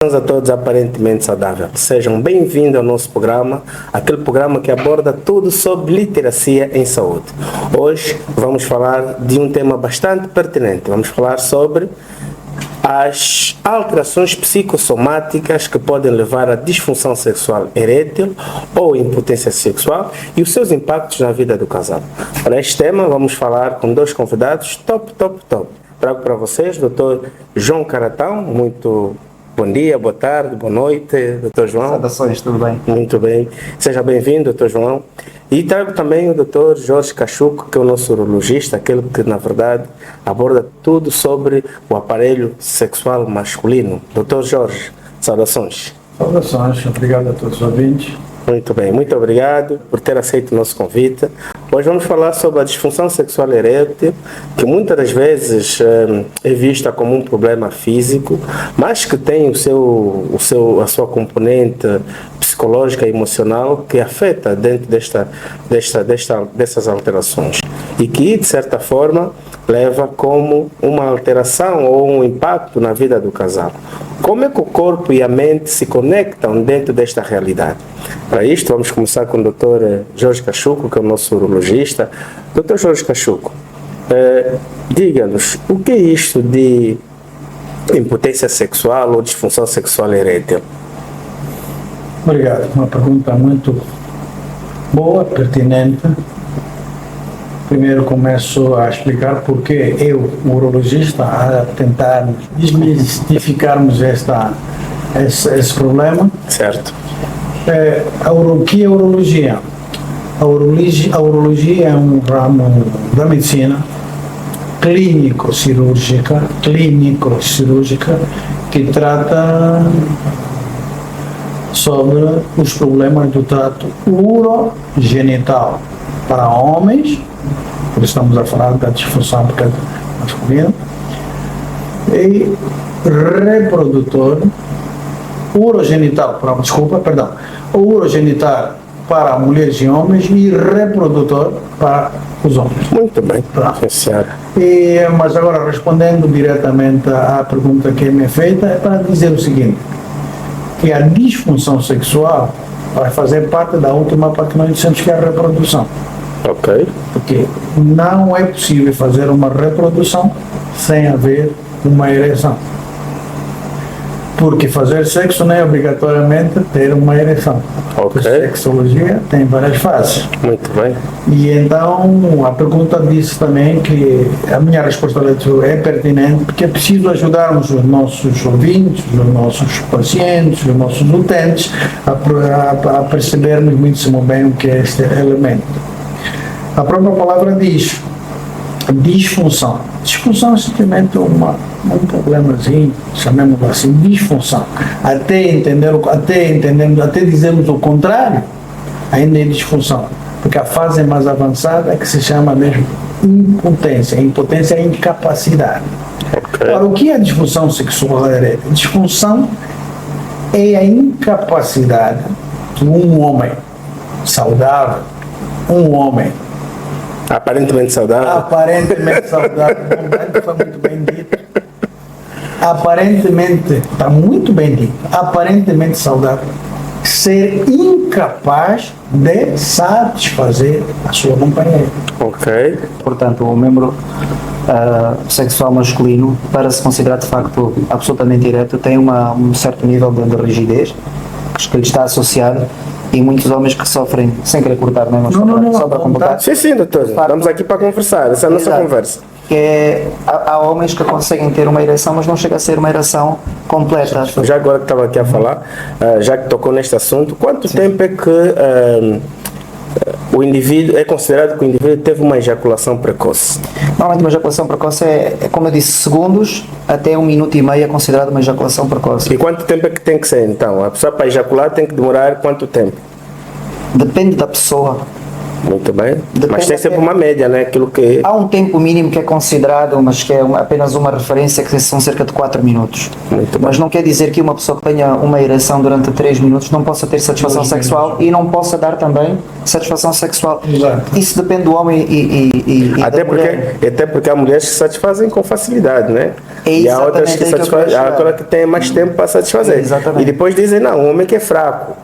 A todos aparentemente saudável. Sejam bem-vindos ao nosso programa, aquele programa que aborda tudo sobre literacia em saúde. Hoje vamos falar de um tema bastante pertinente. Vamos falar sobre as alterações psicossomáticas que podem levar à disfunção sexual erétil ou impotência sexual e os seus impactos na vida do casal. Para este tema vamos falar com dois convidados top. Trago para vocês o Dr. João Caratão, muito bom dia, boa tarde, boa noite, Dr. João. Saudações, tudo bem? Muito bem. Seja bem-vindo, Dr. João. E trago também o Dr. Jorge Cachuco, que é o nosso urologista, aquele que, na verdade, aborda tudo sobre o aparelho sexual masculino. Dr. Jorge, saudações. Saudações, obrigado a todos os ouvintes. Muito bem, muito obrigado por ter aceito o nosso convite. Hoje vamos falar sobre a disfunção sexual erétil, que muitas das vezes é vista como um problema físico, mas que tem a sua componente psicológica e emocional que afeta dentro dessas alterações e que, de certa forma, leva como uma alteração ou um impacto na vida do casal. Como é que o corpo e a mente se conectam dentro desta realidade? Para isto, vamos começar com o Dr. Jorge Cachuco, que é o nosso urologista. Dr. Jorge Cachuco, diga-nos, o que é isto de impotência sexual ou disfunção sexual erétil? Obrigado, uma pergunta muito boa, pertinente. Primeiro começo a explicar porque eu, o urologista, a tentar desmistificarmos esse problema. Certo. O que é a urologia? A urologia é um ramo da medicina clínico-cirúrgica que trata sobre os problemas do trato urogenital para homens, por isso estamos a falar da disfunção masculina, e reprodutor, urogenital para mulheres e homens e reprodutor para os homens. Muito bem, mas agora respondendo diretamente à pergunta que me é feita, é para dizer o seguinte, que a disfunção sexual vai fazer parte da última parte que nós dissemos, que é a reprodução. Ok. Porque não é possível fazer uma reprodução sem haver uma ereção. Porque fazer sexo não é obrigatoriamente ter uma ereção. Ok. A sexologia tem várias fases. Muito bem. E então a pergunta disse também que a minha resposta é pertinente, porque é preciso ajudarmos os nossos ouvintes, os nossos pacientes, os nossos utentes a percebermos muitíssimo bem o que é este elemento. A própria palavra diz disfunção. Disfunção é simplesmente um problemazinho, chamemos assim, disfunção. Até dizermos o contrário, ainda é disfunção. Porque a fase mais avançada é que se chama mesmo impotência. Impotência é incapacidade. Okay. Ora, o que é a disfunção sexual erétil? Disfunção é a incapacidade de um homem saudável, um homem aparentemente saudável, foi muito bem dito. Aparentemente, está muito bem dito, aparentemente saudável, ser incapaz de satisfazer a sua companheira. Ok. Portanto, o membro sexual masculino, para se considerar de facto absolutamente ereto, tem um certo nível de rigidez que lhe está associado. E muitos homens que sofrem, sem querer cortar, não é? Só para completar. Sim, doutor. Estamos aqui para conversar, essa é a nossa conversa. Há homens que conseguem ter uma ereção, mas não chega a ser uma ereção completa. Já agora que estava aqui a falar, já que tocou neste assunto, quanto tempo é que o indivíduo, é considerado que o indivíduo teve uma ejaculação precoce? Normalmente uma ejaculação precoce é, como eu disse, segundos até 1 minuto e meio é considerado uma ejaculação precoce. E quanto tempo é que tem que ser então? A pessoa para ejacular tem que demorar quanto tempo? Depende da pessoa. Muito bem. Depende, mas tem sempre uma média, né? Aquilo que... Há um tempo mínimo que é considerado, mas que é apenas uma referência, que são cerca de 4 minutos. Mas não quer dizer que uma pessoa que tenha uma ereção durante 3 minutos não possa ter satisfação sexual e não possa dar também satisfação sexual. Exato. Isso depende do homem e até da mulher. Até porque há mulheres que se satisfazem com facilidade, né? É E há outras que exatamente aí que eu satisfazem, quero há chegar. aquela que tem mais tempo para satisfazer. Exatamente. E depois dizem, não, o homem que é fraco.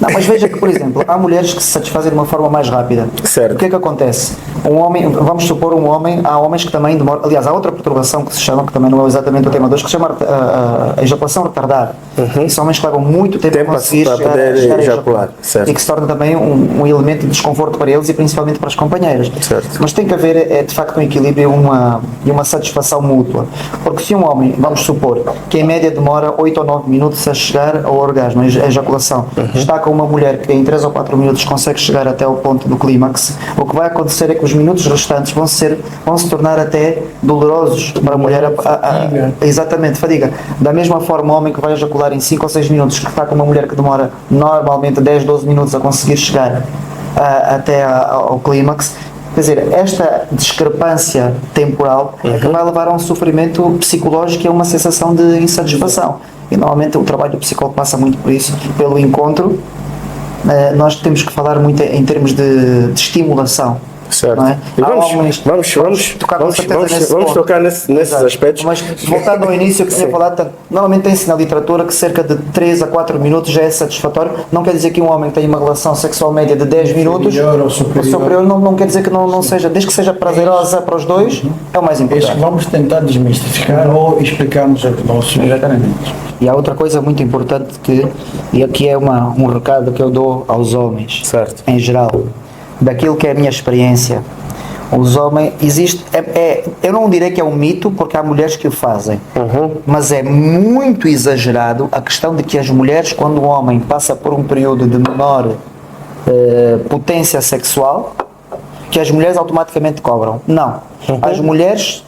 Não, mas veja que, por exemplo, há mulheres que se satisfazem de uma forma mais rápida. Certo. O que é que acontece? Um homem, vamos supor um homem, há homens que também demoram, aliás, há outra perturbação que se chama, que também não é exatamente o tema de hoje, que se chama a ejaculação retardada. E são homens que levam muito tempo a conseguir para poder chegar a ejacular, certo. e que se torna também um elemento de desconforto para eles e principalmente para as companheiras. Certo. Mas tem que haver, de facto, um equilíbrio e uma satisfação mútua. Porque se um homem, vamos supor, que em média demora 8 ou 9 minutos a chegar ao orgasmo, a ejaculação, está com uma mulher que em 3 ou 4 minutos consegue chegar até ao ponto do clímax, o que vai acontecer é que os minutos restantes vão se tornar até dolorosos para a mulher. Exatamente, fadiga. Da mesma forma, o homem que vai ejacular em 5 ou 6 minutos, que está com uma mulher que demora normalmente 10, 12 minutos a conseguir chegar até ao clímax, quer dizer, esta discrepância temporal é que vai levar a um sofrimento psicológico e a uma sensação de insatisfação. E normalmente o trabalho do psicólogo passa muito por isso, pelo encontro. Nós temos que falar muito em termos de estimulação. Certo. Não é? E vamos tocar nesses aspectos. Mas voltando ao início que tinha falado, normalmente tem-se na literatura que cerca de 3 a 4 minutos já é satisfatório. Não quer dizer que um homem tenha uma relação sexual média de 10 minutos ou superior. Não quer dizer que não seja, desde que seja prazerosa para os dois, é o mais importante. Vamos tentar desmistificar ou explicarmos aos nossos. Exatamente. E há outra coisa muito importante e aqui é um recado que eu dou aos homens, Certo. em geral, daquilo que é a minha experiência. Os homens, eu não direi que é um mito, porque há mulheres que o fazem, mas é muito exagerado a questão de que as mulheres, quando o homem passa por um período de menor potência sexual, que as mulheres automaticamente cobram. Não. As mulheres,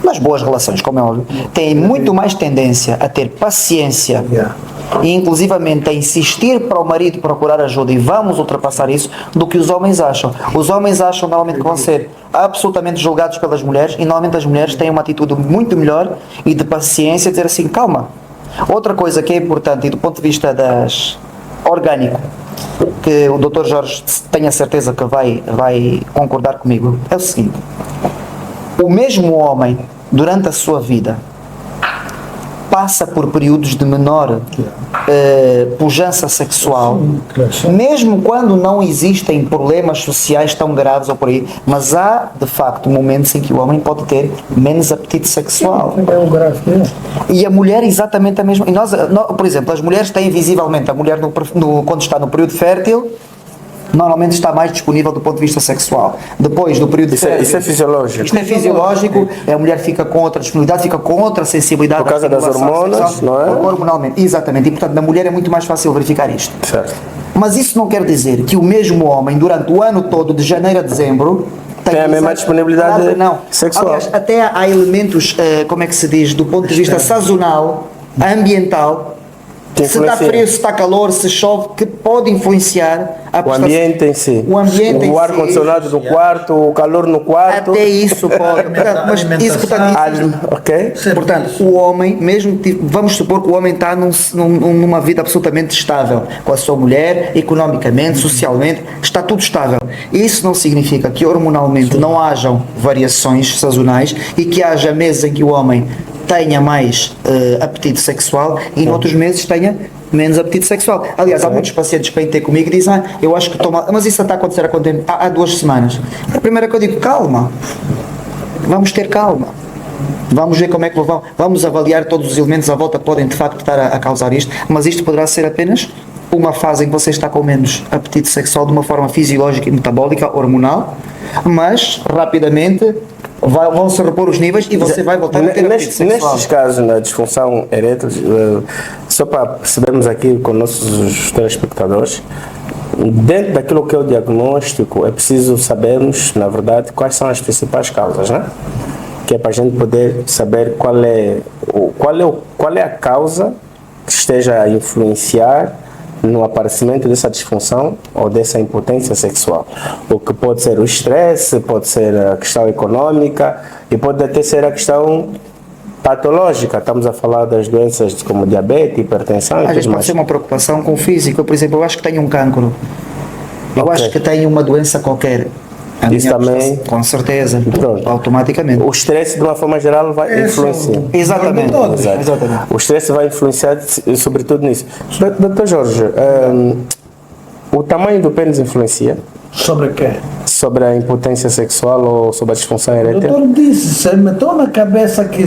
nas boas relações, como é óbvio, têm muito mais tendência a ter paciência e inclusivamente a insistir para o marido procurar ajuda e vamos ultrapassar isso, do que os homens acham. Os homens acham normalmente que vão ser absolutamente julgados pelas mulheres e normalmente as mulheres têm uma atitude muito melhor e de paciência, dizer assim, calma. Outra coisa que é importante e do ponto de vista orgânico, que o Dr. Jorge tenho a certeza que vai concordar comigo, é o seguinte: o mesmo homem, durante a sua vida, passa por períodos de menor pujança sexual, mesmo quando não existem problemas sociais tão graves ou por aí, mas há, de facto, momentos em que o homem pode ter menos apetite sexual. E a mulher exatamente a mesma. E nós, por exemplo, as mulheres têm visivelmente, a mulher quando está no período fértil, normalmente está mais disponível do ponto de vista sexual. Depois do período Isso é fisiológico. Isto é fisiológico, a mulher fica com outra disponibilidade, fica com outra sensibilidade. Por causa das hormonas, sexual, não é? Hormonalmente, exatamente. E portanto, na mulher é muito mais fácil verificar isto. Certo. Mas isso não quer dizer que o mesmo homem, durante o ano todo, de janeiro a dezembro, tem a mesma disponibilidade sexual. Aliás, até há elementos, como é que se diz, do ponto de vista sazonal, ambiental, se está frio, se está calor, se chove, que pode influenciar o ambiente em si. O ar-condicionado do quarto, o calor no quarto. Até isso pode. Portanto, o homem, mesmo, vamos supor que o homem está numa vida absolutamente estável, com a sua mulher, economicamente, socialmente, está tudo estável. Isso não significa que hormonalmente não hajam variações sazonais e que haja meses em que o homem tenha mais apetite sexual e noutros meses tenha menos apetite sexual. Aliás, há muitos pacientes que vêm ter comigo e dizem, eu acho que estou mal, mas isso está a acontecer há quanto tempo? Há 2 semanas. A primeira que eu digo, calma, vamos ter calma. Vamos ver como é que vamos avaliar todos os elementos à volta que podem de facto estar a causar isto, mas isto poderá ser apenas uma fase em que você está com menos apetite sexual de uma forma fisiológica e metabólica, hormonal, mas rapidamente vão-se repor os níveis e você vai voltar a ter apetite sexual. Nestes casos, na disfunção erétil, só para percebermos aqui com nossos telespectadores, dentro daquilo que é o diagnóstico, é preciso sabermos, na verdade, quais são as principais causas, né? Que é para a gente poder saber qual é a causa que esteja a influenciar no aparecimento dessa disfunção ou dessa impotência sexual. O que pode ser o estresse, pode ser a questão econômica e pode até ser a questão patológica. Estamos a falar das doenças como diabetes, hipertensão e tudo mais. Pode ser uma preocupação com o físico. Por exemplo, eu acho que tenho um cancro. Eu acho que tenho uma doença qualquer. Isso também, com certeza, pronto. automaticamente. O estresse, de uma forma geral, vai influenciar. Exatamente. Exatamente. O estresse vai influenciar sobretudo nisso. Doutor Jorge, o tamanho do pênis influencia Sobre o quê? sobre a impotência sexual ou sobre a disfunção O erétil? doutor disse, você meteu na cabeça que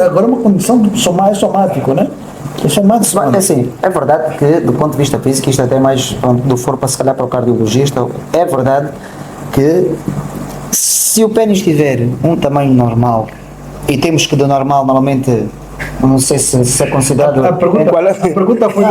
agora é uma condição mais somático, né? É somático. Mas, assim, é verdade que, do ponto de vista físico, isto até mais do for para se calhar para o cardiologista, é verdade que se o pênis tiver um tamanho normal, e temos que de normal normalmente, não sei se é considerado. A pergunta foi.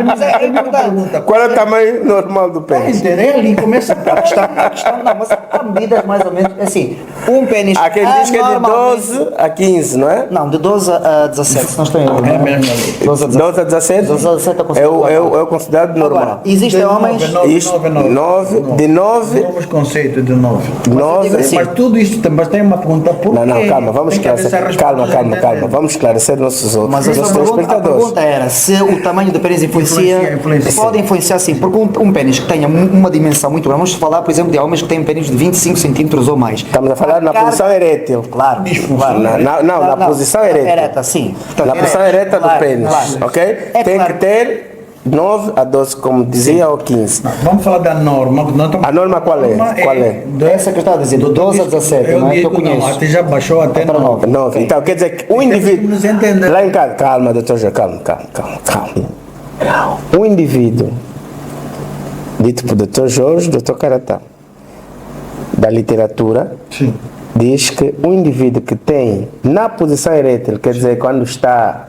Mas é verdade. Qual é o tamanho normal do pênis? É ali, começa A questão não, mas há medidas mais ou menos assim. Um pênis. Há quem diz que é de anormalmente- 12 a 15, não é? Não, de 12 a 17, se não estou em erro. É mesmo ali. 12 a 17. 12 a 17? 12 a 17 É o considerado normal. Agora, existem homens. De 9. Novos conceitos de 9. 9. Mas tudo isto também tem uma pergunta por Não, quê? calma, vamos Tem que haver esclarecer. essa Calma. resposta. Vamos esclarecer nossos Mas a telespectadores. pergunta era se o tamanho do pênis influencia. Influencia. Pode influenciar sim, porque um pênis que tenha uma dimensão muito grande, vamos falar, por exemplo, de homens que têm pênis de 25 centímetros ou mais. Estamos a falar na carga- posição erétil. Claro, claro. Na posição erétil. Ereta, sim. Portanto, Na posição ereta do claro, pênis, claro. ok? É Tem claro. que ter 9 a 12, como dizia, ou 15. Vamos falar da norma. A norma qual é? Qual é? Essa que eu estava a dizer, do 12 a 17, não é que eu conheço. Até já baixou até Para 9. 9. Então, quer dizer que o indivíduo. nos entender. Lá em casa, calma, doutor Jorge, calma. O indivíduo, dito por doutor Jorge, doutor Caratá, da literatura, Sim. diz que o indivíduo que tem na posição erétil, quer dizer, quando está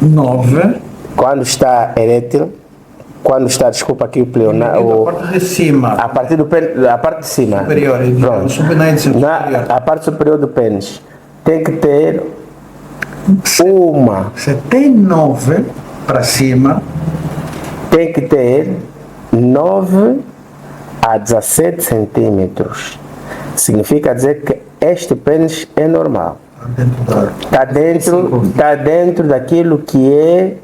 9. erétil, desculpa aqui o A pleonário, parte de cima. a partir a parte de cima, Superior. pronto, Superior. a parte superior do pênis, tem que ter uma, Você tem 9 para cima. tem que ter 9 a 17 centímetros. Significa dizer que este pênis é normal. Está dentro daquilo que é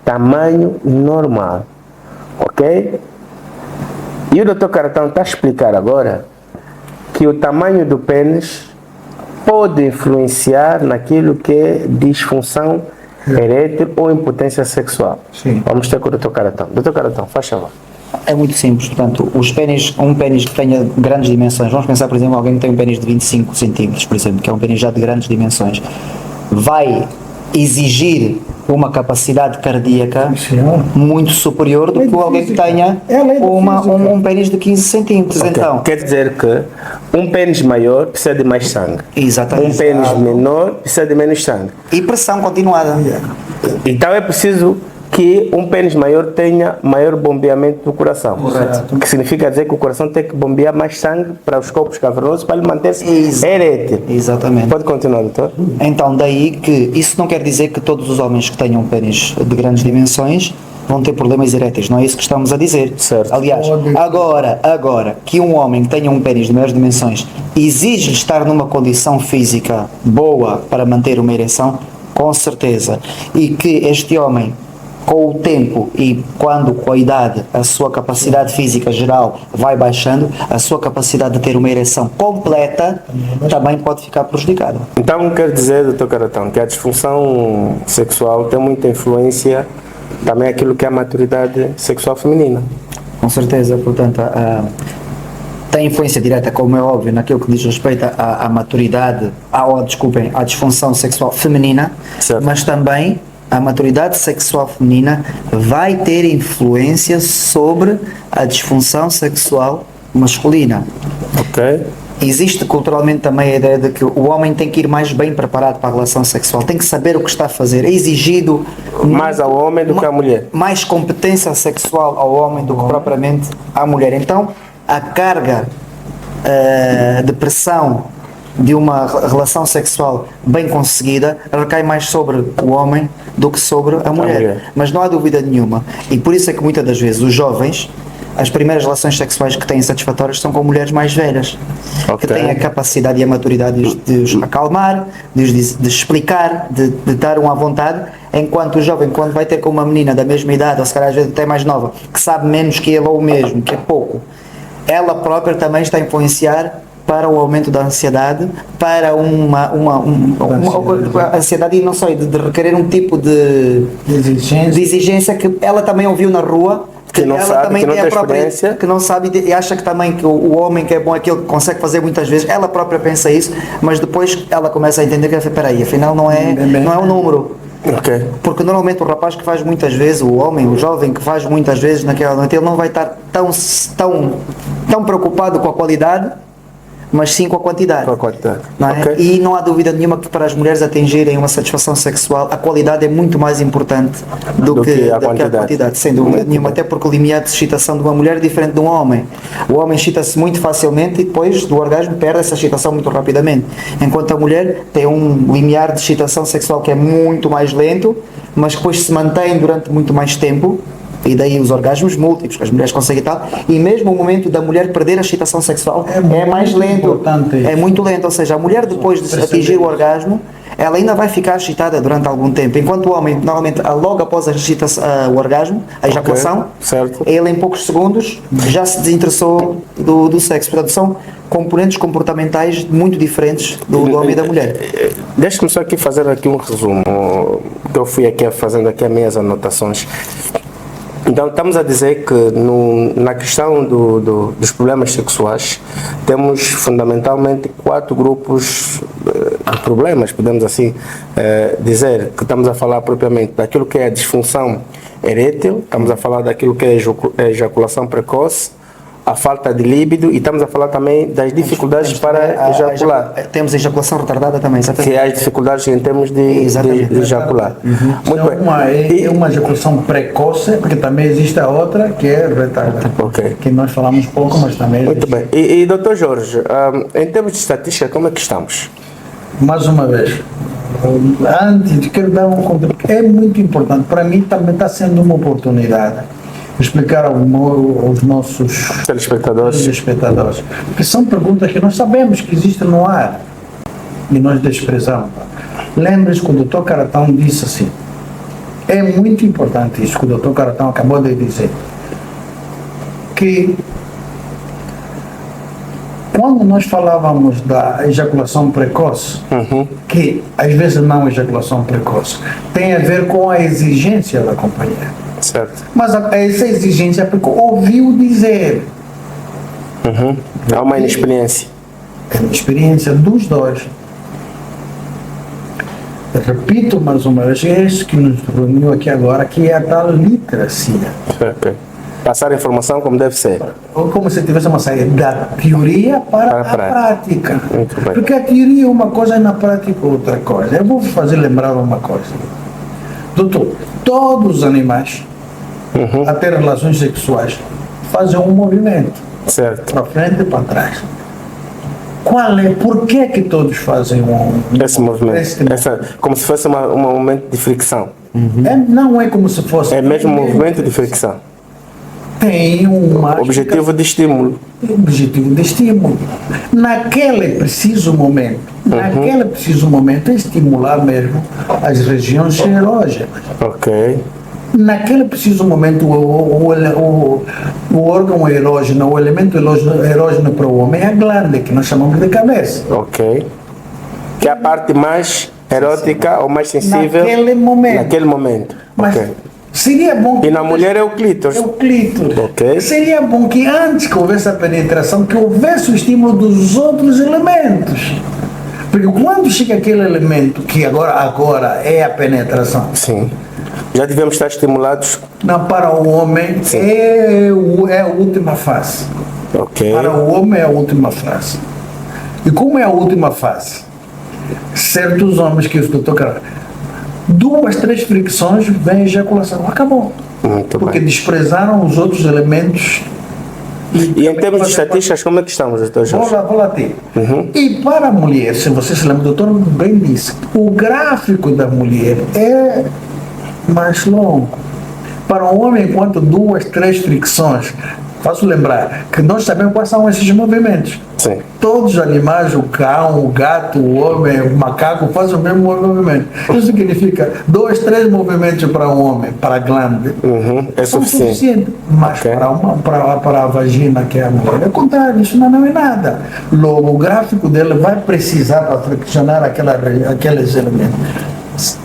tamanho normal. Ok? E o Dr. Caratão está a explicar agora que o tamanho do pênis pode influenciar naquilo que é disfunção erétil ou impotência sexual. Sim. Vamos ter com o Dr. Caratão. Dr. Caratão, faz favor. É muito simples, portanto, um pênis que tenha grandes dimensões, vamos pensar, por exemplo, alguém que tem um pênis de 25 centímetros, por exemplo, que é um pênis já de grandes dimensões, vai exigir uma capacidade cardíaca muito superior do que alguém que tenha um pênis de 15 centímetros. Ok. Então, Quer dizer que um pênis maior precisa de mais sangue. exatamente. Um pênis menor precisa de menos sangue. E pressão continuada. Então é preciso que um pênis maior tenha maior bombeamento do coração. Correto. O que significa dizer que o coração tem que bombear mais sangue para os corpos cavernosos para ele manter-se erétil. Exatamente. Pode continuar, doutor? Então, daí que isso não quer dizer que todos os homens que tenham pênis de grandes dimensões vão ter problemas eréteis, não é isso que estamos a dizer. Certo. Aliás, agora que um homem que tenha um pênis de maiores dimensões exige estar numa condição física boa para manter uma ereção, com certeza. E que este homem, com o tempo e quando com a idade a sua capacidade física geral vai baixando, a sua capacidade de ter uma ereção completa também pode ficar prejudicada. Então quer dizer, doutor Caratão, que a disfunção sexual tem muita influência também aquilo que é a maturidade sexual feminina. Com certeza, portanto, tem influência direta, como é óbvio, naquilo que diz respeito à maturidade, à disfunção sexual feminina, Certo. mas também a maturidade sexual feminina vai ter influência sobre a disfunção sexual masculina. Ok? Existe culturalmente também a ideia de que o homem tem que ir mais bem preparado para a relação sexual, tem que saber o que está a fazer, é exigido Mais ao homem do que à mulher. mais competência sexual ao homem do que propriamente à mulher. Então, a carga de pressão de uma relação sexual bem conseguida recai mais sobre o homem do que sobre a mulher. Mas não há dúvida nenhuma. E por isso é que muitas das vezes os jovens, as primeiras relações sexuais que têm satisfatórias são com mulheres mais velhas, que têm a capacidade e a maturidade de os acalmar, de explicar, de dar um à vontade, enquanto o jovem, quando vai ter com uma menina da mesma idade, ou se calhar às vezes até mais nova, que sabe menos que ele ou o mesmo, que é pouco, ela própria também está a influenciar para o aumento da ansiedade, para uma ansiedade e não só, de requerer um tipo de exigência que ela também ouviu na rua, que não ela sabe, também que não tem tem a própria, experiência. que não sabe e acha que também que o homem que é bom é aquele que consegue fazer muitas vezes, ela própria pensa isso, mas depois ela começa a entender que, espera aí, afinal não é um número. Ok. Porque normalmente o rapaz que faz muitas vezes, o homem, o jovem que faz muitas vezes naquela noite, ele não vai estar tão preocupado com a qualidade, mas sim com a quantidade. Com a quantidade. Não é? Ok. E não há dúvida nenhuma que para as mulheres atingirem uma satisfação sexual, a qualidade é muito mais importante do que a quantidade. Sem dúvida nenhuma, até porque o limiar de excitação de uma mulher é diferente de um homem. O homem excita-se muito facilmente e depois do orgasmo perde essa excitação muito rapidamente. Enquanto a mulher tem um limiar de excitação sexual que é muito mais lento, mas depois se mantém durante muito mais tempo. E daí os orgasmos múltiplos que as mulheres conseguem e tal, e mesmo o momento da mulher perder a excitação sexual é mais lento, é muito lento, ou seja, a mulher depois de atingir o orgasmo, ela ainda vai ficar excitada durante algum tempo, enquanto o homem, normalmente, logo após o orgasmo, a ejaculação, certo. ele em poucos segundos já se desinteressou do sexo, portanto são componentes comportamentais muito diferentes do homem e da mulher. Deixa-me só aqui fazer aqui um resumo, que eu fui aqui fazendo aqui as minhas anotações. Então, estamos a dizer que na questão dos problemas sexuais, temos fundamentalmente 4 grupos de problemas, podemos assim dizer, que estamos a falar propriamente daquilo que é a disfunção erétil, estamos a falar daquilo que é a ejaculação precoce, a falta de líbido e estamos a falar também das dificuldades para ejacular. Temos a ejaculação retardada também, exatamente. Que é as dificuldades em termos de ejacular. Muito bem. É uma ejaculação precoce, porque também existe a outra que é retardada. Ok. Que nós falamos pouco, mas também Muito existe. bem. E Dr. Jorge, em termos de estatística, como é que estamos? Mais uma vez, antes quero dar um contributo. É muito importante. Para mim também está sendo uma oportunidade explicar aos nossos telespectadores, porque são perguntas que nós sabemos que existem no ar e nós desprezamos. Lembre-se que o Dr. Caratão disse assim, é muito importante isso que o Dr. Caratão acabou de dizer, que quando nós falávamos da ejaculação precoce, que às vezes não é ejaculação precoce, tem a ver com a exigência da companheira. Certo. Mas essa exigência é porque ouviu dizer. Há uma inexperiência. É uma experiência dos dois. Eu repito mais uma vez, é isso que nos reuniu aqui agora, que é a tal literacia. Okay. Passar a informação como deve ser. Ou como se tivesse uma saída da teoria para a prática. Muito bem. Porque a teoria é uma coisa e na prática outra coisa. Eu vou fazer lembrar uma coisa. Doutor, todos os animais a ter relações sexuais fazem um movimento. Certo. Para frente e para trás. Por que todos fazem esse movimento? Como se fosse um movimento de fricção. Não é como se fosse. É mesmo um movimento de fricção. Tem objetivo de estímulo. Objetivo de estímulo. Naquele preciso momento, é estimular mesmo as regiões erógenas. Ok. Naquele preciso momento, o órgão erógeno, o elemento erógeno para o homem é a glândula, que nós chamamos de cabeça. Ok. Que é a parte mais erótica ou mais sensível naquele momento. Mas okay. Seria bom que... E na mulher é o clítoris. É o clítoris. Okay. Seria bom que antes que houvesse a penetração, que houvesse o estímulo dos outros elementos. Porque quando chega aquele elemento que agora é a penetração. Sim. Já devemos estar estimulados. Não, para o homem é a última fase. Okay. Para o homem é a última fase. E como é a última fase? Certos homens que eu estou tocando, 2, 3 fricções vem a ejaculação. Acabou. Muito porque bem. Desprezaram os outros elementos. E em termos de estatísticas, como é que estamos, doutor Jorge? Vou lá ter. E para a mulher, se você se lembra, o doutor bem disse, o gráfico da mulher é mais longo. Para o homem, enquanto 2, 3 fricções faço lembrar que nós sabemos quais são esses movimentos. Sim. Todos os animais, o cão, o gato, o homem, o macaco, fazem o mesmo movimento. Isso significa 2, 3 movimentos para um homem, para a glândula. É São suficiente. suficientes. Mas Ok. para a vagina, que é a mulher, é o contrário, isso não é nada. Logo, o gráfico dele vai precisar para flexionar aqueles elementos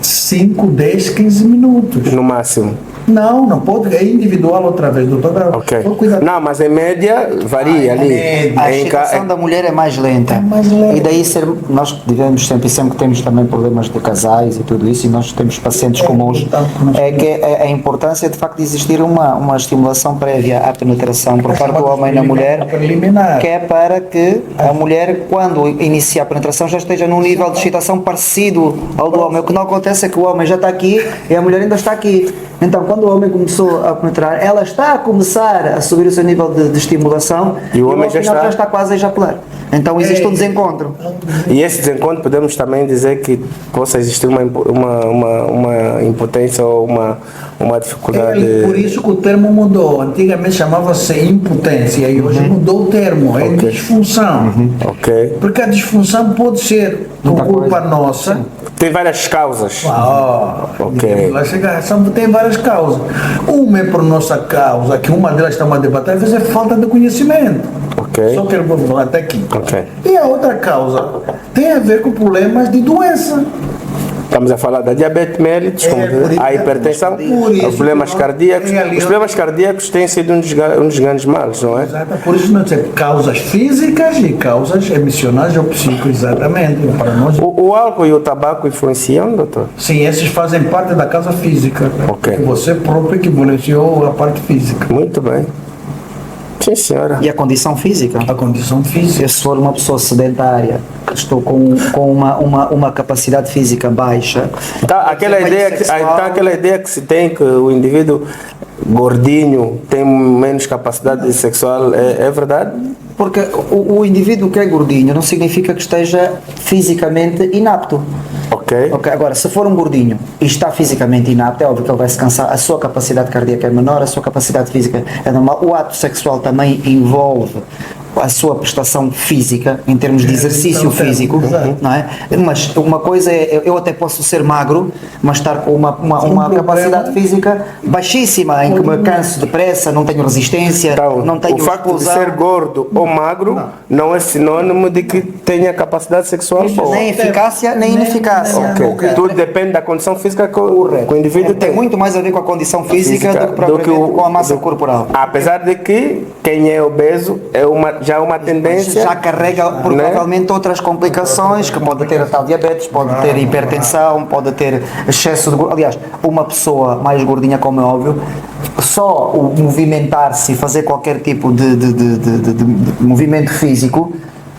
5, 10, 15 minutos. No máximo. Não pode, é individual outra vez, doutor. Ok. Cuidado. Não, mas em média varia ali. média. A Em ca- excitação da mulher é mais lenta. É mais lenta. E daí nós devemos sempre que temos também problemas de casais e tudo isso, e nós temos pacientes comuns, é que a importância de facto de existir uma estimulação prévia à penetração por parte do homem na mulher, Preliminar. que é para que a mulher, quando inicia a penetração, já esteja num nível de excitação parecido ao do homem. O que não acontece é que o homem já está aqui e a mulher ainda está aqui. Então, quando o homem começou a penetrar, ela está a começar a subir o seu nível de estimulação E o homem ao final já está quase a ejacular. Então existe um desencontro. E esse desencontro podemos também dizer que possa existir uma impotência ou uma dificuldade. Por isso que o termo mudou. Antigamente chamava-se impotência e hoje mudou o termo, é Ok. disfunção. Ok. Porque a disfunção pode ser por Muita culpa coisa. nossa. Tem várias causas. Ok. Tem várias causas. Uma é por nossa causa, que uma delas estamos a debater, às vezes é falta de conhecimento. Ok. Só quero falar até aqui. Ok. E a outra causa tem a ver com problemas de doença. Estamos a falar da diabetes mellitus, a hipertensão, por isso os problemas que cardíacos. tem ali Os problemas cardíacos têm sido um dos grandes males, não é? Exato. Por isso nós temos causas físicas e causas emocionais ou psíquicas, exatamente. Para nós, O álcool e o tabaco influenciam, doutor? sim, esses fazem parte da causa física. Ok. Você próprio que influenciou a parte física. Muito bem. Sim, senhora. E a condição física? A condição física. Se for uma pessoa sedentária, que estou com uma capacidade física baixa, Tá, aquela ideia que se tem que o indivíduo gordinho tem menos capacidade sexual, é verdade? porque o indivíduo que é gordinho não significa que esteja fisicamente inapto. Ok. Ok, agora, se for um gordinho e está fisicamente inapto, é óbvio que ele vai se cansar, a sua capacidade cardíaca é menor, a sua capacidade física é normal, o ato sexual também envolve a sua prestação física, em termos de exercício físico, não é? Mas uma coisa é, eu até posso ser magro, mas estar com uma capacidade física baixíssima, em que me canso depressa, não tenho resistência, Então, não tenho o facto de explosão. ser gordo ou magro não é sinônimo de que tenha capacidade sexual boa. Nem eficácia, nem ineficácia. Ok. Tudo depende da condição física que o indivíduo Tem tem. muito mais a ver com a condição física do que do que propriamente com a massa corporal. Apesar de que quem é obeso já é uma tendência. Já carrega provavelmente outras complicações, que pode ter a tal diabetes, pode ter hipertensão, pode ter excesso de gordura. Aliás, uma pessoa mais gordinha, como é óbvio, só o movimentar-se e fazer qualquer tipo de movimento físico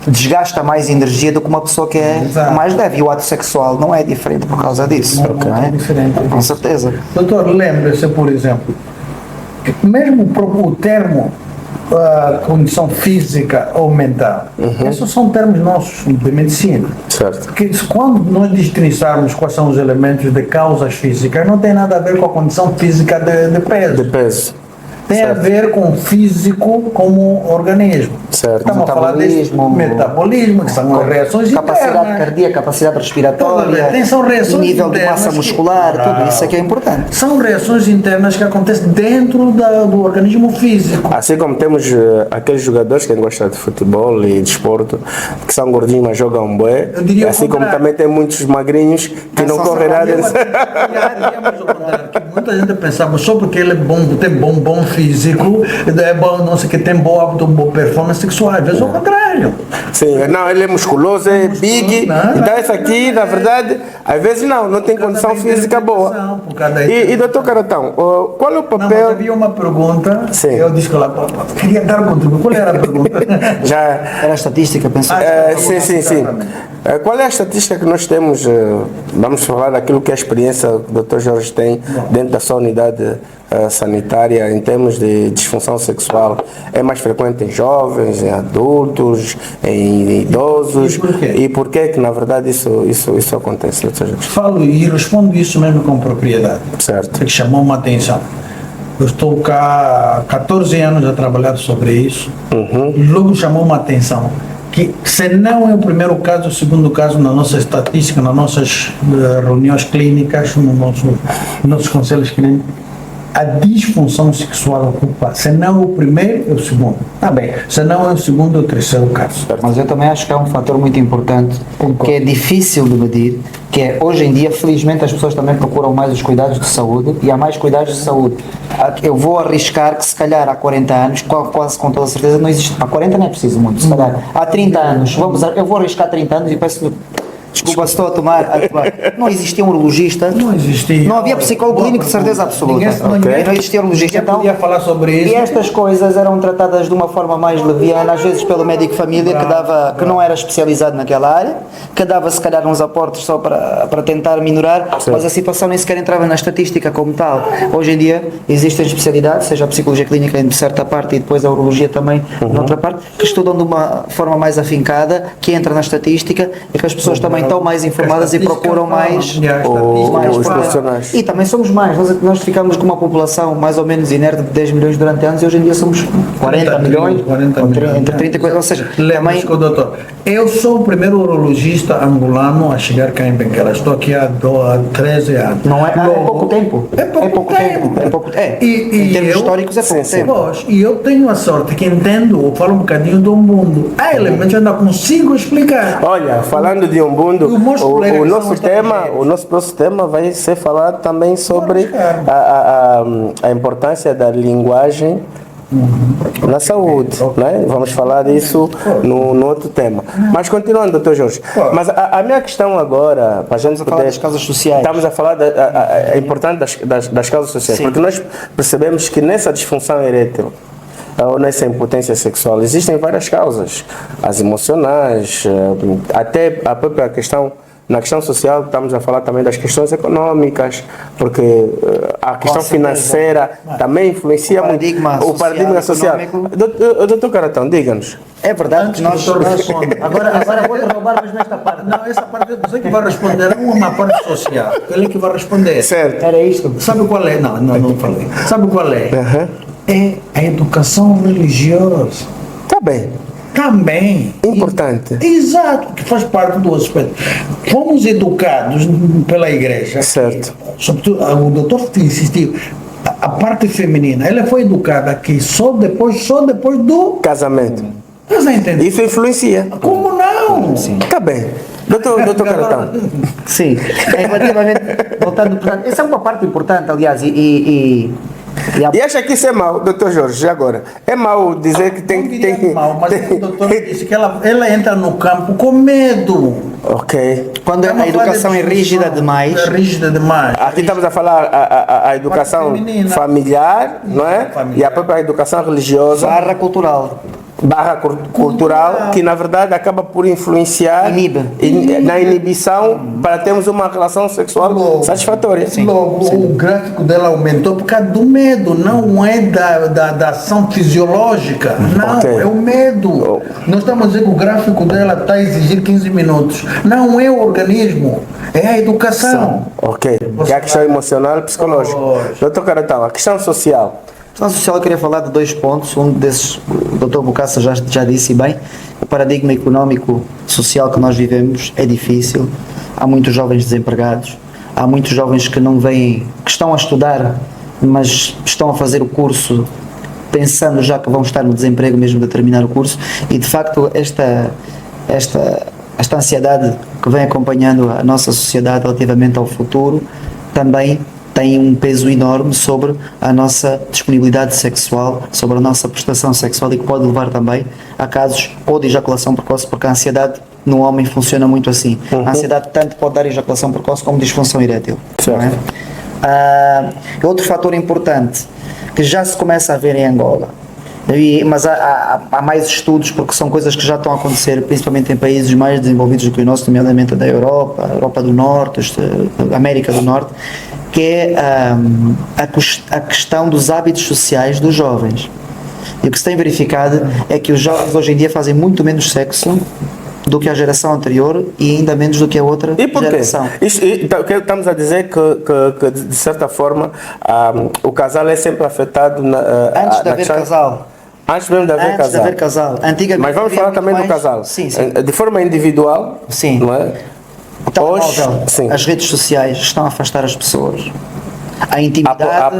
desgasta mais energia do que uma pessoa que é Exato. mais leve. E o ato sexual não é diferente por causa disso. Não é? diferente. Com certeza. Doutor, lembre-se, por exemplo, que mesmo o termo condição física ou mental, esses são termos nossos de medicina. Certo. Porque quando nós destrinçarmos quais são os elementos de causas físicas, não tem nada a ver com a condição física de peso. De peso. Tem a ver com o físico como organismo. Certo. Estamos a falar desse metabolismo, que são as reações Capacidade internas. cardíaca, capacidade respiratória, São reações nível de internas massa que- muscular, tudo isso é que é importante. São reações internas que acontecem dentro do organismo físico. Assim como temos aqueles jogadores que gostam de futebol e de desporto, que são gordinhos, mas jogam bué. Eu diria o Assim como contrário. também tem muitos magrinhos que não são correm nada. Muita gente pensava só porque ele é bom, tem bom físico, é bom, não sei o que, tem boa performance sexual. Às vezes é o contrário. Sim, não, ele é musculoso, é big. Não. Então, esse aqui, na verdade, às vezes não tem condição da física boa. interpretação, por cada E doutor Carotão, qual é o Não, mas papel? havia uma pergunta, Sim. eu disse que ela queria dar um contributo. Qual era a pergunta? Já. Era a estatística, penso. Sim. Qual é a estatística que nós temos? Vamos falar daquilo que é a experiência que o Dr. Jorge tem dentro da sua unidade sanitária em termos de disfunção sexual. É mais frequente em jovens, em adultos, em idosos? E por quê? E por que na verdade isso acontece, Dr. Jorge? Falo e respondo isso mesmo com propriedade. Certo. Que chamou uma atenção. Eu estou cá há 14 anos a trabalhar sobre isso. Logo chamou uma atenção que, se não é o primeiro caso, o segundo caso na nossa estatística, nas nossas reuniões clínicas, nossos conselhos clínicos, a disfunção sexual ocupa, se não o primeiro, é o segundo. Tá bem, se não é o segundo, é o terceiro caso. Mas eu também acho que há um fator muito importante que é difícil de medir, que é, hoje em dia, felizmente, as pessoas também procuram mais os cuidados de saúde e há mais cuidados de saúde. Eu vou arriscar que, se calhar, há 40 anos, quase com toda a certeza, não existe. Há 40 não é preciso muito, se calhar. Há 30 anos, eu vou arriscar 30 anos e peço. Desculpa se estou a tomar. Não existia um urologista. Não existia. Não havia psicólogo clínico de certeza absoluta. Não existia urologista. Então, podia falar sobre isso. E estas coisas eram tratadas de uma forma mais leviana, às vezes pelo médico de família que não era especializado naquela área, que dava se calhar uns aportes só para tentar minorar, mas a situação nem sequer entrava na estatística como tal. Hoje em dia existem especialidades, seja a psicologia clínica em certa parte e depois a urologia também noutra parte, que estudam de uma forma mais afincada, que entra na estatística e que as pessoas também estão mais informadas e procuram mais os profissionais. E também somos mais, nós ficamos com uma população mais ou menos inerte de 10 milhões durante anos e hoje em dia somos 40 milhões, entre 30 e 40, ou seja, também... doutor, eu sou o primeiro urologista angolano a chegar cá em Benguela, estou aqui há 13 anos. Não é, pouco tempo. É pouco tempo. Em termos históricos é pouco tempo. E eu tenho a sorte que entendo, eu falo um bocadinho do mundo. Há elementos que eu ainda consigo explicar. Olha, falando de Umbundo, o nosso próximo tema vai ser falado também sobre a importância da linguagem na saúde, né? Vamos falar disso no outro tema. Mas continuando, doutor Jorge, mas a minha questão agora, para a gente falar das causas sociais. Estamos a falar da importante das causas sociais, porque nós percebemos que nessa disfunção erétil ou nessa impotência sexual existem várias causas, as emocionais, até a própria questão. Na questão social, estamos a falar também das questões econômicas, porque a questão financeira também influencia muito. O paradigma social. Doutor Caratão, diga-nos. É verdade que nós agora vou-te roubar, mas nesta parte. Não, essa parte eu sei que vai responder, não é uma parte social. Ele que vai responder. Certo. Era isto. Sabe qual é? Não falei. Sabe qual é? É a educação religiosa. Tá bem. Também. Importante. Exato, que faz parte do aspecto. Fomos educados pela igreja. Certo. Sobretudo, o doutor insistiu, a parte feminina, ela foi educada aqui só depois do casamento. Você entende? Isso influencia. Como não? Sim. Tá bem. Doutor Caratão. Sim. Relativamente, voltando, portanto, essa é uma parte importante, aliás, e acha que isso é mau, doutor Jorge, agora? É mau dizer que tem que... Mal, mas o doutor disse que ela entra no campo com medo. Ok. Quando a educação é rígida demais. É rígida demais. Aqui estamos a falar a educação familiar, não é? Familiar. E a própria educação religiosa. Barra cultural, que na verdade acaba por influenciar na inibição para termos uma relação sexual satisfatória. Logo, o gráfico dela aumentou por causa do medo, não é da ação fisiológica, não, é o medo. Nós estamos dizendo que o gráfico dela está a exigir 15 minutos, não é o organismo, é a educação. Ok, que é a questão emocional e psicológica. Doutor Caratão, a questão social. A questão social, eu queria falar de 2 pontos. Um desses, o Dr. Bocassa já disse bem, o paradigma económico social que nós vivemos é difícil. Há muitos jovens desempregados, há muitos jovens que não vêm, que estão a estudar, mas estão a fazer o curso pensando já que vão estar no desemprego mesmo de terminar o curso, e de facto esta ansiedade que vem acompanhando a nossa sociedade relativamente ao futuro também tem um peso enorme sobre a nossa disponibilidade sexual, sobre a nossa prestação sexual, e que pode levar também a casos ou de ejaculação precoce, porque a ansiedade no homem funciona muito assim. A ansiedade tanto pode dar ejaculação precoce como disfunção erétil. Não é? Outro fator importante que já se começa a ver em Angola, mas há mais estudos, porque são coisas que já estão a acontecer, principalmente em países mais desenvolvidos do que o nosso, nomeadamente da Europa do Norte, América do Norte, que é a questão dos hábitos sociais dos jovens. E o que se tem verificado é que os jovens hoje em dia fazem muito menos sexo do que a geração anterior e ainda menos do que a outra E por quê? geração. Estamos a dizer que de certa forma, o casal é sempre afetado Antes de haver casal. Antes mesmo de haver casal. Antigamente, mas vamos falar também do casal. Sim, sim. De forma individual, Sim. não é? O telemóvel, sim. as redes sociais estão a afastar as pessoas. A intimidade, Há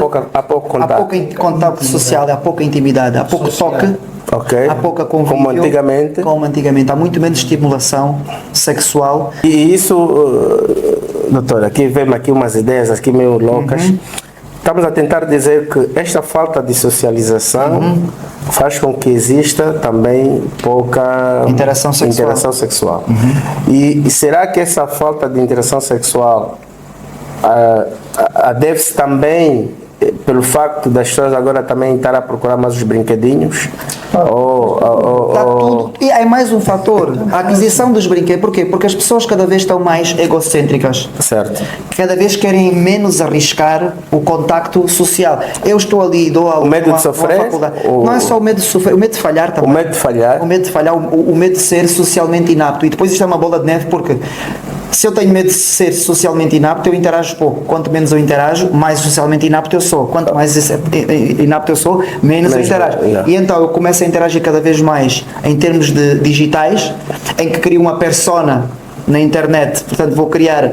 pouco contato. há pouco contato social, há pouca intimidade, há pouco toque, Ok. há pouca convívio. Como antigamente. Há muito menos estimulação sexual. E isso, doutora, aqui vem aqui umas ideias aqui meio loucas. Estamos a tentar dizer que esta falta de socialização faz com que exista também pouca Interação sexual. E será que essa falta de interação sexual deve-se também pelo facto das pessoas agora também estar a procurar mais os brinquedinhos? Tudo. E é mais um fator, a aquisição dos brinquedos. Porquê? Porque as pessoas cada vez estão mais egocêntricas. Certo. Cada vez querem menos arriscar o contacto social. Eu estou ali, dou aula. O medo de sofrer? Não é só o medo de sofrer, o medo de falhar também. O medo de falhar? O medo de falhar, o medo de ser socialmente inapto. E depois isto é uma bola de neve, porque se eu tenho medo de ser socialmente inapto, eu interajo pouco. Quanto menos eu interajo, mais socialmente inapto eu sou. Quanto mais inapto eu sou, menos eu interajo. E então eu começo a interagir cada vez mais em termos de digitais, em que crio uma persona na internet, portanto vou criar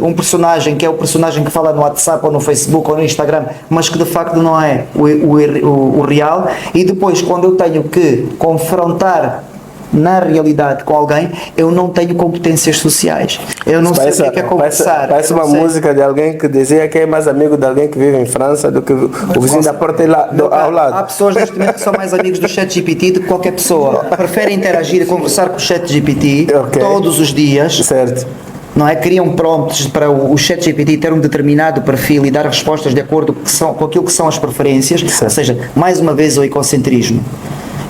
um personagem que é o personagem que fala no WhatsApp ou no Facebook ou no Instagram, mas que de facto não é o real, e depois quando eu tenho que confrontar na realidade com alguém, eu não tenho competências sociais. Eu não sei o que é conversar. Parece uma música de alguém que dizia que é mais amigo de alguém que vive em França do que o vizinho da porta ao lado. Há pessoas neste momento que são mais amigos do ChatGPT do que qualquer pessoa. Preferem interagir e conversar com o ChatGPT todos os dias. Certo. Não é? Criam prompts para o ChatGPT ter um determinado perfil e dar respostas de acordo com aquilo que são as preferências. Certo. Ou seja, mais uma vez o egocentrismo.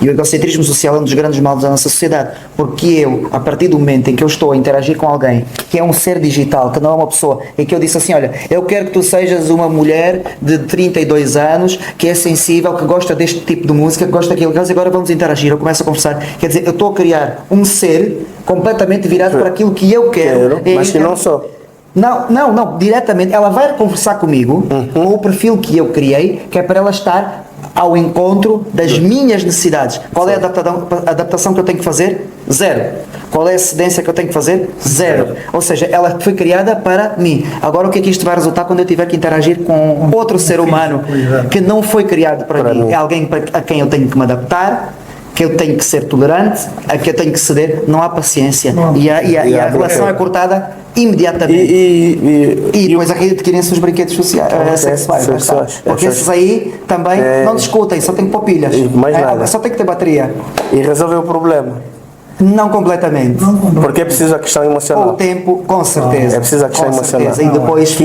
E o egocentrismo social é um dos grandes males da nossa sociedade, porque eu, a partir do momento em que eu estou a interagir com alguém que é um ser digital, que não é uma pessoa, em que eu disse assim, olha, eu quero que tu sejas uma mulher de 32 anos, que é sensível, que gosta deste tipo de música, que gosta daquilo, e agora vamos interagir, eu começo a conversar, quer dizer, eu estou a criar um ser completamente virado para aquilo que eu quero. Mas que não sou. Não, diretamente, ela vai conversar comigo com o perfil que eu criei, que é para ela estar ao encontro das minhas necessidades. Qual é a adaptação que eu tenho que fazer? Zero. Qual é a cedência que eu tenho que fazer? Zero. Ou seja, ela foi criada para mim. Agora o que é que isto vai resultar quando eu tiver que interagir com outro ser humano que não foi criado para mim? É alguém a quem eu tenho que me adaptar, que eu tenho que ser tolerante, a que eu tenho que ceder, não há paciência. E a relação é cortada imediatamente. E depois adquirem-se os brinquedos sexuais. Porque esses aí também não discutem, só tem que pôr pilhas. Mais nada. Só tem que ter bateria. E resolve o problema. Não completamente. Porque é preciso a questão emocional. Com o tempo, com certeza. É preciso a questão emocional. E depois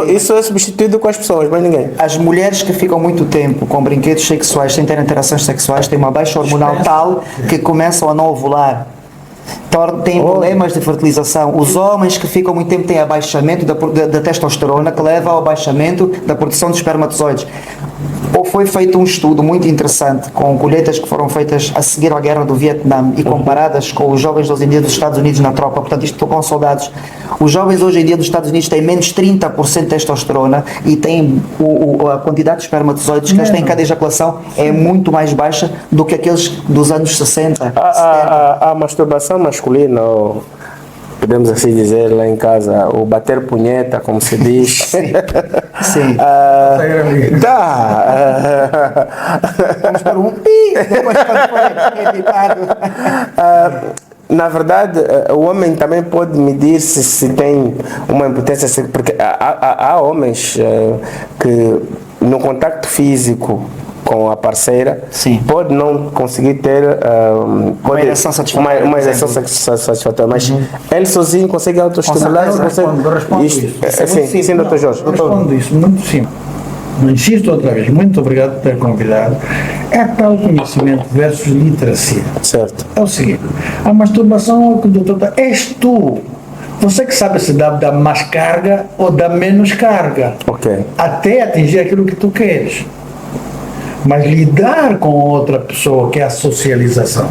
isso é substituído com as pessoas, mas ninguém. As mulheres que ficam muito tempo com brinquedos sexuais sem ter interações sexuais têm uma baixa hormonal tal que começam a não ovular. Têm problemas de fertilização. Os homens que ficam muito tempo têm abaixamento da testosterona, que leva ao abaixamento da produção de espermatozoides. Ou foi feito um estudo muito interessante com colheitas que foram feitas a seguir à guerra do Vietnã e comparadas com os jovens hoje em dia dos Estados Unidos na tropa, portanto isto com soldados. Os jovens hoje em dia dos Estados Unidos têm menos 30% de testosterona e têm a quantidade de espermatozoides que eles têm em cada ejaculação é muito mais baixa do que aqueles dos anos 60. A masturbação masculina, ou podemos assim dizer lá em casa, o bater punheta, como se diz. Sim. Vamos para um pi, depois foi editado. Na verdade, o homem também pode medir se tem uma impotência, porque há homens que no contacto físico com a parceira, pode não conseguir ter uma ereção satisfatória, mas ele sozinho consegue autoestimular. Sim, doutor Jorge. Respondo isso muito simples. Insisto outra vez, muito obrigado por ter convidado. É tal conhecimento versus literacia. Certo. É o seguinte, a masturbação é o que o doutor está. És tu. Você que sabe se dá mais carga ou dá menos carga. Ok. Até atingir aquilo que tu queres. Mas lidar com outra pessoa, que é a socialização,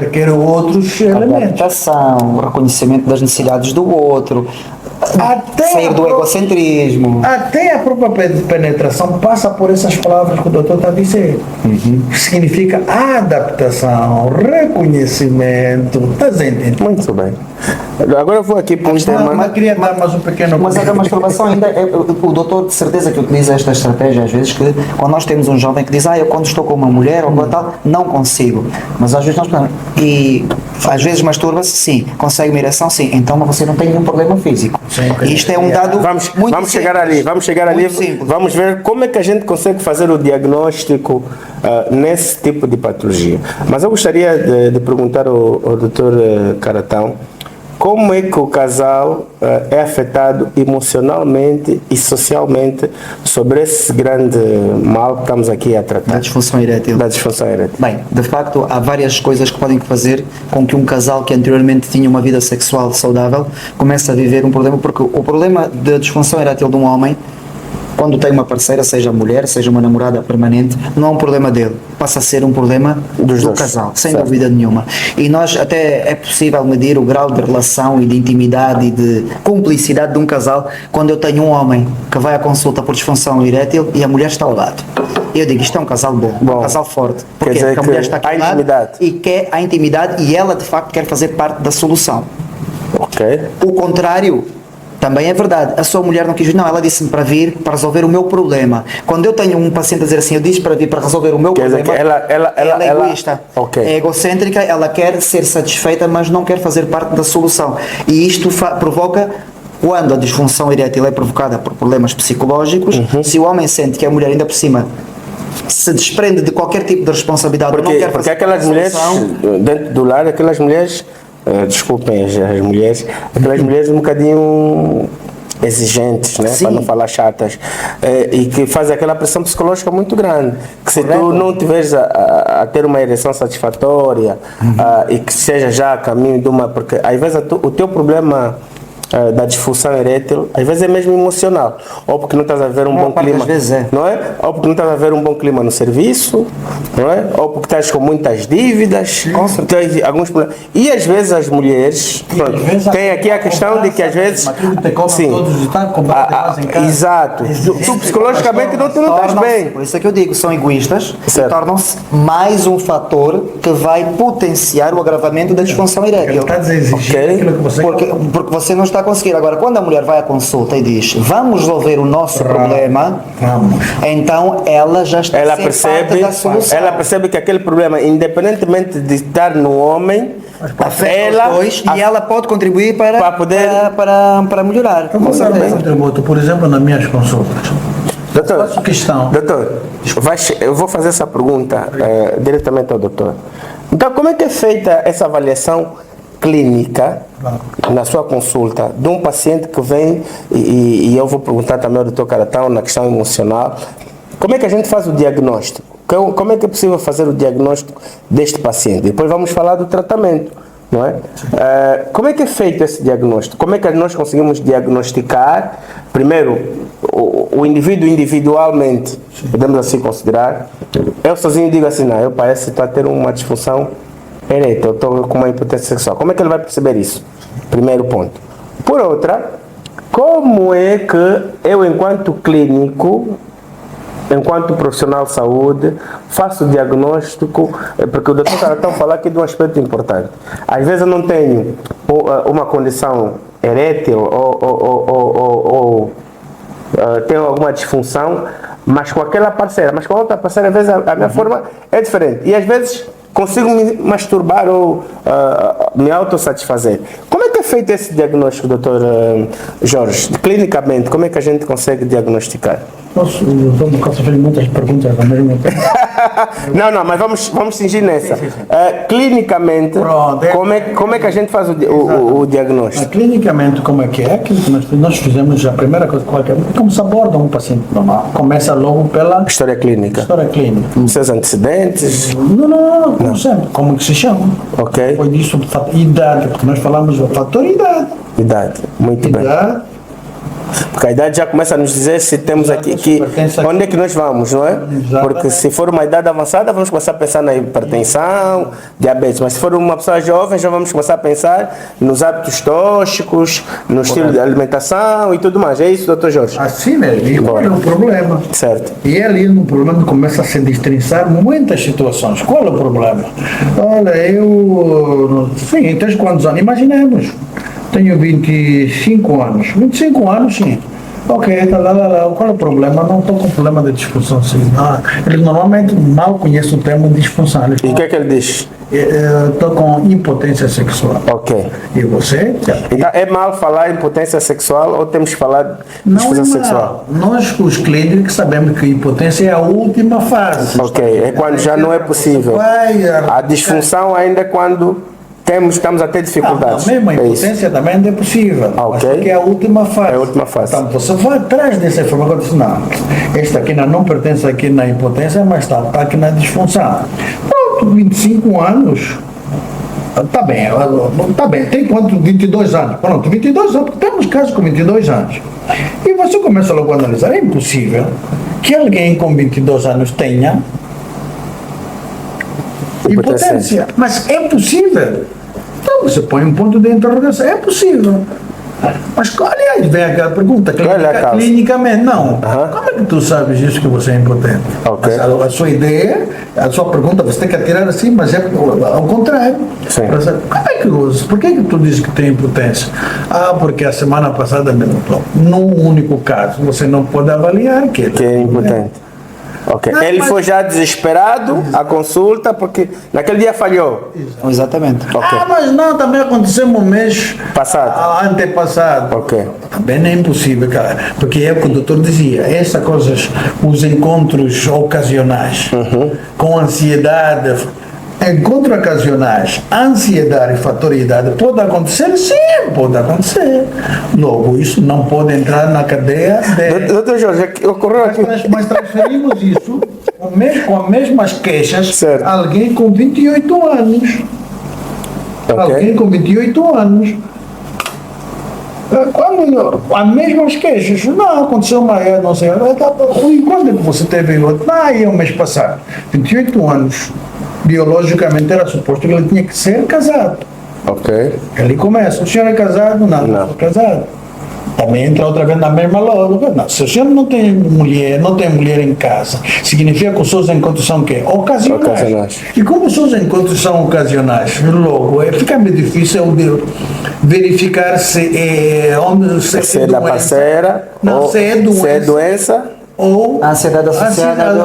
requer outros elementos. Adaptação, o reconhecimento das necessidades do outro, sair do egocentrismo. Até a própria penetração passa por essas palavras que o doutor está a dizer. Significa adaptação, reconhecimento. Estás entendendo? Muito bem. Agora eu vou aqui para um tema. Mas queria dar mais um pequeno. Mas a masturbação ainda o doutor de certeza que utiliza esta estratégia às vezes, que quando nós temos um jovem que diz, eu quando estou com uma mulher ou tal, não consigo. Mas às vezes nós falamos, e às vezes masturba-se, sim, consegue uma ereção, sim, então você não tem nenhum problema físico. Sim, e isto é um dado muito vamos chegar ali, vamos ver como é que a gente consegue fazer o diagnóstico nesse tipo de patologia. Mas eu gostaria de perguntar ao Dr. Caratão, como é que o casal é afetado emocionalmente e socialmente sobre esse grande mal que estamos aqui a tratar? Da disfunção erétil. Da disfunção erétil. Bem, de facto, há várias coisas que podem fazer com que um casal que anteriormente tinha uma vida sexual saudável comece a viver um problema, porque o problema da disfunção erétil de um homem, quando tem uma parceira, seja mulher, seja uma namorada permanente, não é um problema dele, passa a ser um problema do casal, sem dúvida nenhuma. E nós até é possível medir o grau de relação e de intimidade e de cumplicidade de um casal quando eu tenho um homem que vai à consulta por disfunção erétil e a mulher está ao lado. Eu digo, isto é um casal bom, um casal forte, porque a mulher está aqui ao lado e quer a intimidade e ela de facto quer fazer parte da solução. Ok. O contrário também é verdade. A sua mulher não quis vir, não, ela disse-me para vir para resolver o meu problema. Quando eu tenho um paciente a dizer assim, eu disse para vir para resolver o meu problema, ela é egoísta, é egocêntrica, ela quer ser satisfeita, mas não quer fazer parte da solução. E isto provoca, quando a disfunção erétil é provocada por problemas psicológicos, se o homem sente que a mulher ainda por cima se desprende de qualquer tipo de responsabilidade, não quer fazer porque aquelas mulheres, dentro do lar, aquelas mulheres, desculpem as mulheres, aquelas mulheres um bocadinho exigentes, né? Para não falar chatas, e que fazem aquela pressão psicológica muito grande, que se tu não tiveres a ter uma ereção satisfatória, e que seja já a caminho de uma, porque às vezes o teu problema da disfunção erétil, às vezes é mesmo emocional, ou porque não estás a ver um bom clima, não é? Ou porque não estás a ver um bom clima no serviço, não é? Ou porque estás com muitas dívidas, tens alguns problemas. E às vezes as mulheres, tem aqui a questão de que às vezes, exato, tu psicologicamente não estás bem. Por isso é que eu digo, são egoístas, e tornam-se mais um fator que vai potenciar o agravamento da disfunção erétil. Porque você não está a conseguir. Agora, quando a mulher vai à consulta e diz, vamos resolver o nosso problema, então ela já está a ser parte da solução. Ela percebe que aquele problema, independentemente de estar no homem, ela pode contribuir para melhorar. Com certeza. Por exemplo, nas minhas consultas. Doutor, eu vou fazer essa pergunta diretamente ao doutor. Então, como é que é feita essa avaliação clínica na sua consulta de um paciente que vem, e eu vou perguntar também ao doutor Caratão na questão emocional, como é que a gente faz o diagnóstico? Como é que é possível fazer o diagnóstico deste paciente? Depois vamos falar do tratamento, não é? Como é que é feito esse diagnóstico? Como é que nós conseguimos diagnosticar, primeiro, o indivíduo individualmente, podemos assim considerar? Eu sozinho digo assim, não, eu parece que estou a ter uma disfunção erétil, eu estou com uma impotência sexual. Como é que ele vai perceber isso? Primeiro ponto. Por outra, como é que eu, enquanto clínico, enquanto profissional de saúde, faço o diagnóstico, porque o doutor Caratão falou aqui de um aspecto importante. Às vezes eu não tenho uma condição erétil ou tenho alguma disfunção, mas com aquela parceira, mas com a outra parceira, às vezes a minha forma é diferente. E às vezes consigo me masturbar ou me autossatisfazer. Como é que é feito esse diagnóstico, doutor Jorge? Clinicamente, como é que a gente consegue diagnosticar? Posso fazer muitas perguntas ao mesmo tempo? Não, mas vamos cingir nessa. Sim. Clinicamente, como é que a gente faz o diagnóstico? Clinicamente, como é que é? Aquilo que nós fizemos, a primeira coisa, como se aborda um paciente normal? Começa logo pela história clínica. Seus antecedentes? Não, como sempre. Como que se chama? Ok. Depois disso, idade, porque nós falamos do fator idade. Idade, muito bem. Porque a idade já começa a nos dizer se temos aqui, onde é que nós vamos, não é? Porque se for uma idade avançada, vamos começar a pensar na hipertensão, diabetes. Mas se for uma pessoa jovem, já vamos começar a pensar nos hábitos tóxicos, no estilo de alimentação e tudo mais. É isso, doutor Jorge? Assim mesmo. E qual é o problema? Certo. E ali no problema começa a se destrinçar muitas situações. Qual é o problema? Olha, sim, tens quantos anos? Imaginemos. Tenho 25 anos. 25 anos, sim. Ok, qual é o problema? Não estou com problema de disfunção sexual. Ele normalmente mal conhece o termo disfunção. E o que é que ele diz? Estou com impotência sexual. Ok. E você? Então, é mal falar impotência sexual ou temos que falar disfunção sexual? Nós, os clínicos, sabemos que a impotência é a última fase. Ok, é quando já não é possível. A disfunção ainda é quando estamos a ter dificuldades. Não, mesmo a impotência também ainda é possível. Ok. Mas porque é a última fase. É a última fase. Então você vai atrás dessa informação e diz, não, esta aqui não pertence aqui na impotência, mas está aqui na disfunção. Pronto, 25 anos. Está bem, tem quanto? 22 anos. Pronto, 22 anos, porque temos casos com 22 anos. E você começa logo a analisar, é impossível que alguém com 22 anos tenha impotência. Mas é possível. Então você põe um ponto de interrogação, é possível. Mas, aliás, vem aquela pergunta, clinicamente, não. Como é que tu sabes isso que você é impotente? Okay. A sua ideia, a sua pergunta, você tem que atirar assim, mas é ao contrário. Sim. Por que tu dizes que tem impotência? Porque a semana passada me notou. Num único caso, você não pode avaliar que é impotente. Okay. Não, ele foi já desesperado à consulta porque naquele dia falhou. Exatamente. Okay. Mas não, também aconteceu no mês antepassado. Ok. Também não é impossível, cara. Porque é o que o doutor dizia, essas coisas, os encontros ocasionais com ansiedade, encontros ocasionais, ansiedade e fatoriedade, pode acontecer? Sim, pode acontecer. Logo, isso não pode entrar na cadeia de... Doutor Jorge, ocorreu aqui... Mas transferimos isso com as mesmas queixas, certo. Alguém com 28 anos. Okay. Alguém com 28 anos. Quando as mesmas queixas, não, aconteceu uma, não sei, e quando é que você teve outro? É o mês passado, 28 anos. Biologicamente era suposto que ele tinha que ser casado. Ok. Ele começa, o senhor é casado? Não sou casado. Também entra outra vez na mesma lógica. Não, se o senhor não tem mulher em casa, significa que os seus encontros são o quê? Ocasionais. E como os seus encontros são ocasionais, logo fica meio difícil de verificar se é da parceira, se é doença. Ou a ansiedade associada.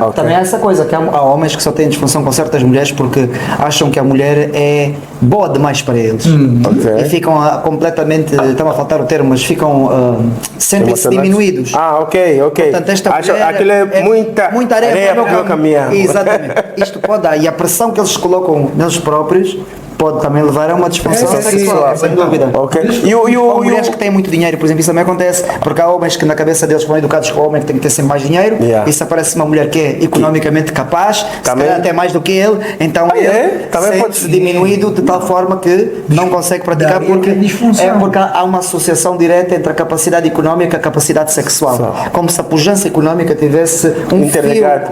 Okay. Também há essa coisa, que há homens que só têm disfunção com certas mulheres porque acham que a mulher é boa demais para eles. Okay. E ficam completamente, estão a faltar o termo, mas ficam sentem-se diminuídos. Ok. Portanto, esta mulher aquilo é muita areia para o meu caminhão. Exatamente. Isto pode dar, e a pressão que eles colocam neles próprios pode também levar a uma disfunção sexual, sem dúvida. Okay. Há mulheres que têm muito dinheiro, por exemplo, isso também acontece, porque há homens que na cabeça deles foram educados com o homem que tem que ter sempre mais dinheiro, e se aparece uma mulher que é economicamente capaz, se calhar até mais do que ele, então ele sente-se diminuído de tal forma que não consegue praticar porque há uma associação direta entre a capacidade económica e a capacidade sexual. Como se a pujança económica tivesse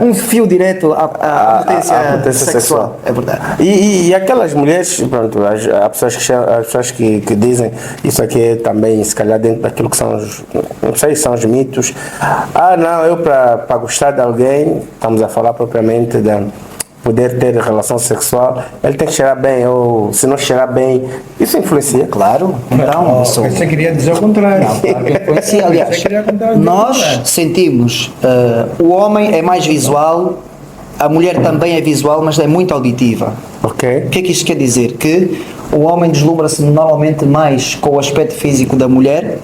um fio direto à potência sexual. É verdade. E aquelas mulheres, pronto, há pessoas que dizem isso aqui é também, se calhar, dentro daquilo que são são os mitos. Eu para gostar de alguém, estamos a falar propriamente de poder ter relação sexual, ele tem que cheirar bem, ou se não cheirar bem, isso influencia. Claro, então... Você queria dizer o contrário. Influencia, aliás, nós sentimos, o homem é mais visual, a mulher também é visual, mas é muito auditiva. Ok. O que é que isto quer dizer? Que o homem deslumbra-se normalmente mais com o aspecto físico da mulher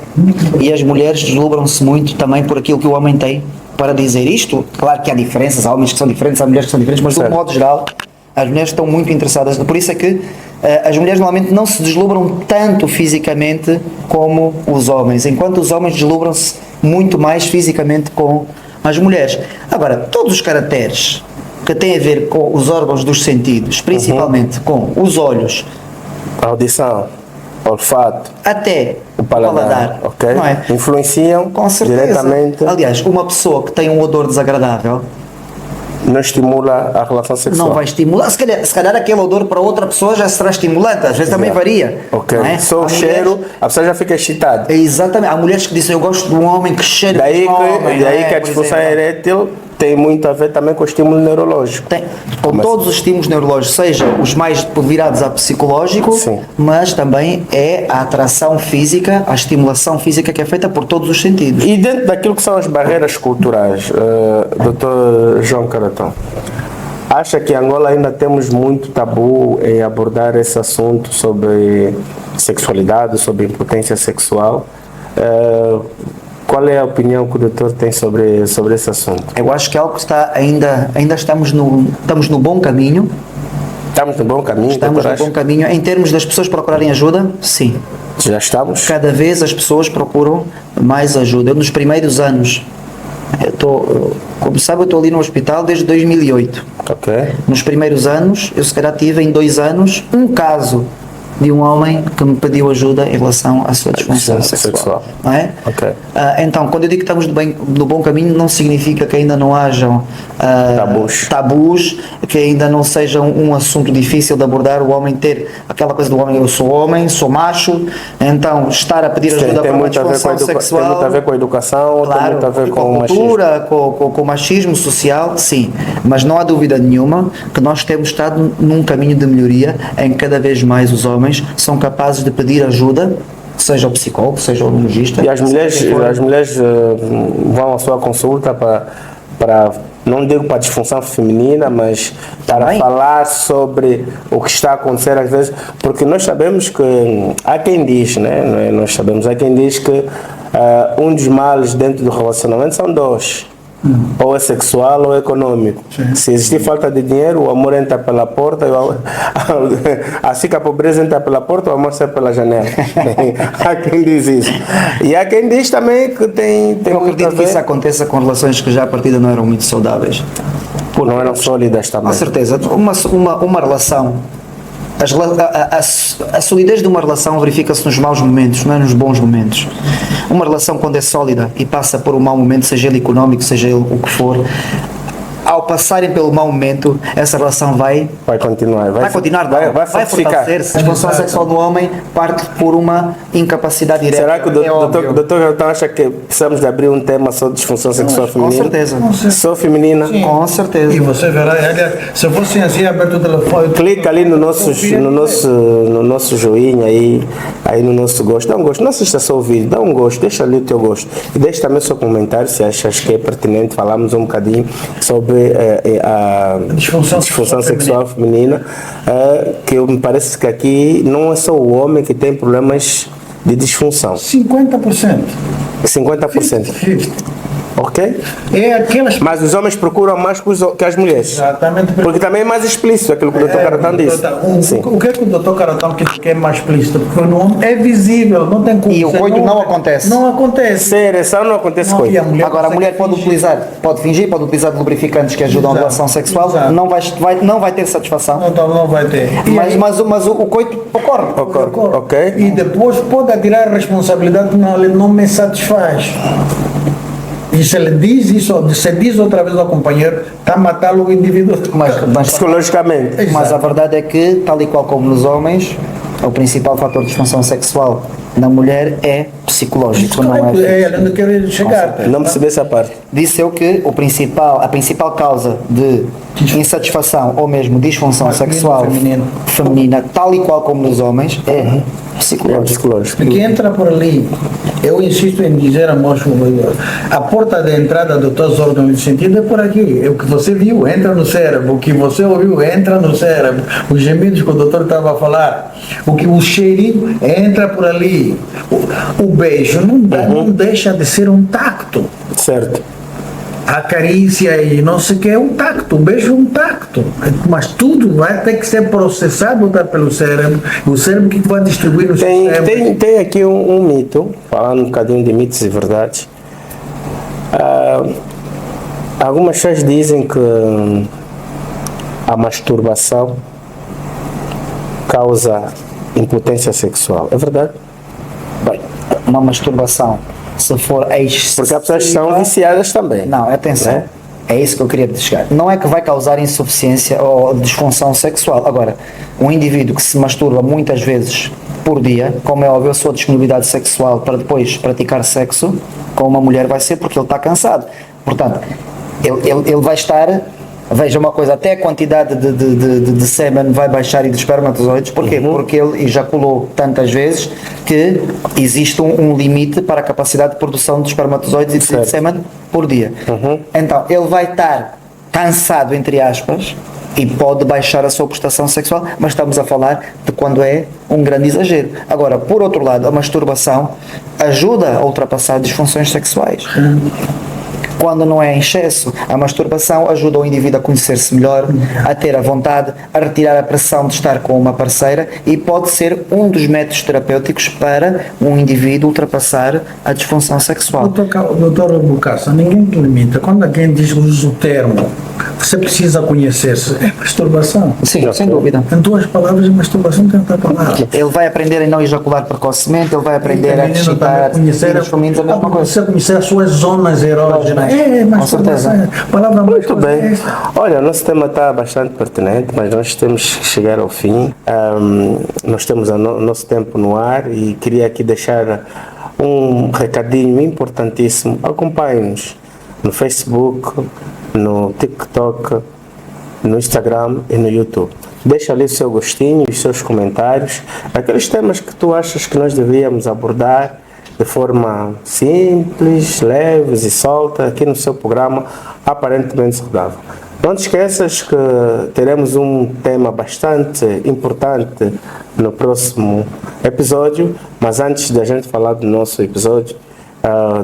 e as mulheres deslumbram-se muito também por aquilo que o homem tem para dizer. Isto, claro que há diferenças, há homens que são diferentes, há mulheres que são diferentes, mas de um modo geral as mulheres estão muito interessadas. Por isso é que as mulheres normalmente não se deslumbram tanto fisicamente como os homens, enquanto os homens deslumbram-se muito mais fisicamente com as mulheres. Agora, todos os caracteres que têm a ver com os órgãos dos sentidos, principalmente com os olhos, a audição, olfato, até paladar, ok? não é? Influenciam Com certeza. diretamente, Aliás, uma pessoa que tem um odor desagradável não estimula a relação sexual. não vai estimular. Se calhar aquele odor para outra pessoa já será estimulante, às vezes também varia. Ok, não é? só Há o cheiro, a pessoa já fica excitada. Exatamente. Há mulheres que dizem eu gosto de um homem que cheira Daí de homem. que, não é? a Por disfunção exemplo. erétil tem muito a ver também com o estímulo neurológico. Tem, com todos os estímulos neurológicos, seja os mais virados a psicológico, Sim. mas também é a atração física, a estimulação física que é feita por todos os sentidos. E dentro daquilo que são as barreiras culturais, Dr. João Caratão, acha que em Angola ainda temos muito tabu em abordar esse assunto sobre sexualidade, sobre impotência sexual? Qual é a opinião que o doutor tem sobre esse assunto? Eu acho que é algo que está ainda estamos no bom caminho. Estamos no bom caminho? Estamos no bom caminho. Em termos das pessoas procurarem ajuda, sim. Já estamos? Cada vez as pessoas procuram mais ajuda. Eu nos primeiros anos, como sabe, eu estou ali no hospital desde 2008. Ok. Nos primeiros anos, eu se calhar tive em 2 anos um caso de um homem que me pediu ajuda em relação à sua disfunção sexual. Não é? Ok. Então, quando eu digo que estamos no bom caminho, não significa que ainda não hajam tabus, que ainda não seja um assunto difícil de abordar, o homem ter aquela coisa do homem, eu sou homem, sou macho, então estar a pedir ajuda para uma disfunção sexual. Tem muito a ver com a educação, Claro, tem muito a ver com com a o machismo. cultura, com o machismo social, sim. Mas não há dúvida nenhuma que nós temos estado num caminho de melhoria em que cada vez mais os homens são capazes de pedir ajuda, seja o psicólogo, seja o urologista. E as mulheres vão à sua consulta para não digo para a disfunção feminina, mas para Também. falar sobre o que está a acontecer às vezes, porque nós sabemos que há quem diz, né? Nós sabemos, há quem diz que um dos males dentro do relacionamento são 2. Ou é sexual ou é econômico. Sim. Se existir falta de dinheiro, o amor entra pela porta, assim que a pobreza entra pela porta, o amor sai pela janela. Há quem diz isso. E há quem diz também que tem Eu muito a acredito que isso ver, aconteça com relações que já à partida não eram muito saudáveis. não eram sólidas também. Com certeza. Uma relação, a solidez de uma relação verifica-se nos maus momentos, não é nos bons momentos. Uma relação, quando é sólida e passa por um mau momento, seja ele económico, seja ele o que for, ao passarem pelo mau momento, essa relação vai continuar, vai fortificar. fortalecer-se. A disfunção sexual do homem parte por uma incapacidade direta. Será que o doutor Jotão acha que precisamos de abrir um tema sobre disfunção sexual Com feminina? certeza. Só feminina? Sim. Com certeza. E você verá, aliás, se fosse assim, aberto o telefone. Clica ali no nosso joinha aí no nosso gosto. Dá um gosto, não assista só o vídeo, dá um gosto, deixa ali o teu gosto. E deixa também o seu comentário se achas que é pertinente falarmos um bocadinho sobre a disfunção sexual feminina, que me parece que aqui não é só o homem que tem problemas de disfunção. 50%. 50%. Ok? É aquelas. Mas os homens procuram mais que as mulheres. Exatamente. Porque também é mais explícito aquilo que o Dr. Caratão disse. Sim. O que é que o Dr. Caratão que é mais explícito? Porque no homem é visível, não tem como. E o coito não acontece. Não acontece. Sem ereção não acontece Não, coisa. e a mulher Agora, a mulher pode fingir, pode utilizar lubrificantes que ajudam a relação sexual, Exato. não vai ter satisfação. Então não vai ter. Mas o coito ocorre. Ok. E depois pode atirar a responsabilidade, não, ele não me satisfaz. E se ele diz isso, se diz outra vez ao companheiro, está a matá-lo o indivíduo. Mas Psicologicamente. a verdade é que, tal e qual como nos homens, o principal fator de disfunção sexual na mulher é psicológico, não é físico. É onde eu quero chegar. Não percebi essa parte. Disse eu que a principal causa de insatisfação ou mesmo disfunção Masculino, sexual feminina, tal e qual como nos homens, é É psicológico. psicológico. Porque entra por ali, eu insisto em dizer a moço, a porta de entrada do teus órgãos de sentido é por aqui. O que você viu entra no cérebro, o que você ouviu entra no cérebro. Os gemidos que o doutor estava a falar, o cheirinho entra por ali. O beijo não deixa de ser um tacto. Certo. A carícia e não sei o que é um tacto, o beijo é um tacto, mas tudo vai ter que ser processado pelo cérebro, o cérebro que vai distribuir no cérebro. Tem aqui um mito, falando um bocadinho de mitos e verdades. Algumas pessoas dizem que a masturbação causa impotência sexual. É verdade? Bem, uma masturbação, se for excessiva... Porque há pessoas que são viciadas também. Não, atenção. Né? É isso que eu queria chegar. Não é que vai causar insuficiência ou disfunção sexual. Agora, um indivíduo que se masturba muitas vezes por dia, como é óbvio, a sua disponibilidade sexual para depois praticar sexo com uma mulher vai ser porque ele está cansado. Portanto, ele vai estar... Veja uma coisa, até a quantidade de sêmen vai baixar e de espermatozoides. Porquê? Porque ele ejaculou tantas vezes que existe um limite para a capacidade de produção de espermatozoides e de sêmen por dia. Então, ele vai estar cansado, entre aspas, e pode baixar a sua prestação sexual, mas estamos a falar de quando é um grande exagero. Agora, por outro lado, a masturbação ajuda a ultrapassar disfunções sexuais. Quando não é em excesso, a masturbação ajuda o indivíduo a conhecer-se melhor, a ter a vontade, a retirar a pressão de estar com uma parceira e pode ser um dos métodos terapêuticos para um indivíduo ultrapassar a disfunção sexual. Doutor Bucassa, ninguém te limita. Quando alguém diz usa o termo, você precisa conhecer-se, é masturbação. Sim, sem dúvida. Em duas palavras, a masturbação tem outra palavra. Ele vai aprender a não ejacular precocemente, ele vai aprender a excitar conhecer os caminhos da mesma coisa. Você conhecer as suas zonas erógenas. Masturbação. Palavra mais muito bem. Olha, o nosso tema está bastante pertinente, mas nós temos que chegar ao fim. Nós temos o nosso tempo no ar e queria aqui deixar um recadinho importantíssimo. Acompanhe-nos no Facebook, no TikTok, no Instagram e no YouTube. Deixa ali o seu gostinho, os seus comentários, aqueles temas que tu achas que nós deveríamos abordar de forma simples, leves e solta aqui no seu programa Aparentemente Saudável. Não te esqueças que teremos um tema bastante importante no próximo episódio, mas antes de a gente falar do nosso episódio,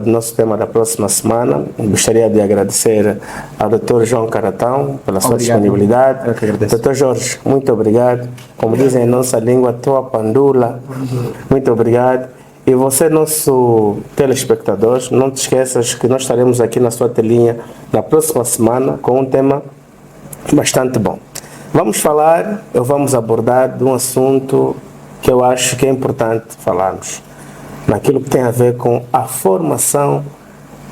do nosso tema da próxima semana, gostaria de agradecer ao Dr. João Caratão pela sua disponibilidade. Dr. Jorge, muito obrigado. Como dizem em nossa língua, tua pandula. Muito obrigado. E você, nosso telespectador, não te esqueças que nós estaremos aqui na sua telinha na próxima semana com um tema bastante bom. Vamos abordar de um assunto que eu acho que é importante falarmos, naquilo que tem a ver com a formação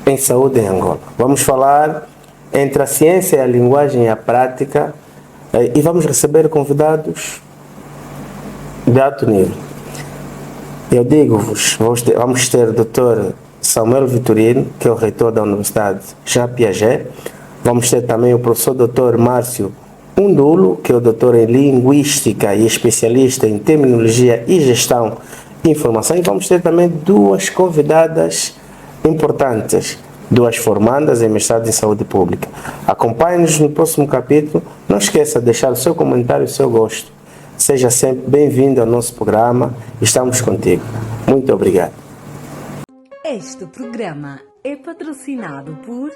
em saúde em Angola. Vamos falar entre a ciência, a linguagem e a prática e vamos receber convidados de alto nível. Eu digo-vos, vamos ter o Dr. Samuel Vitorino, que é o reitor da Universidade Jean Piaget. Vamos ter também o professor Dr. Márcio Undulo, que é o doutor em Linguística e especialista em Terminologia e Gestão de Informação. E vamos ter também duas convidadas importantes, duas formandas em mestrado em Saúde Pública. Acompanhe-nos no próximo capítulo. Não esqueça de deixar o seu comentário e o seu gosto. Seja sempre bem-vindo ao nosso programa. Estamos contigo. Muito obrigado. Este programa é patrocinado por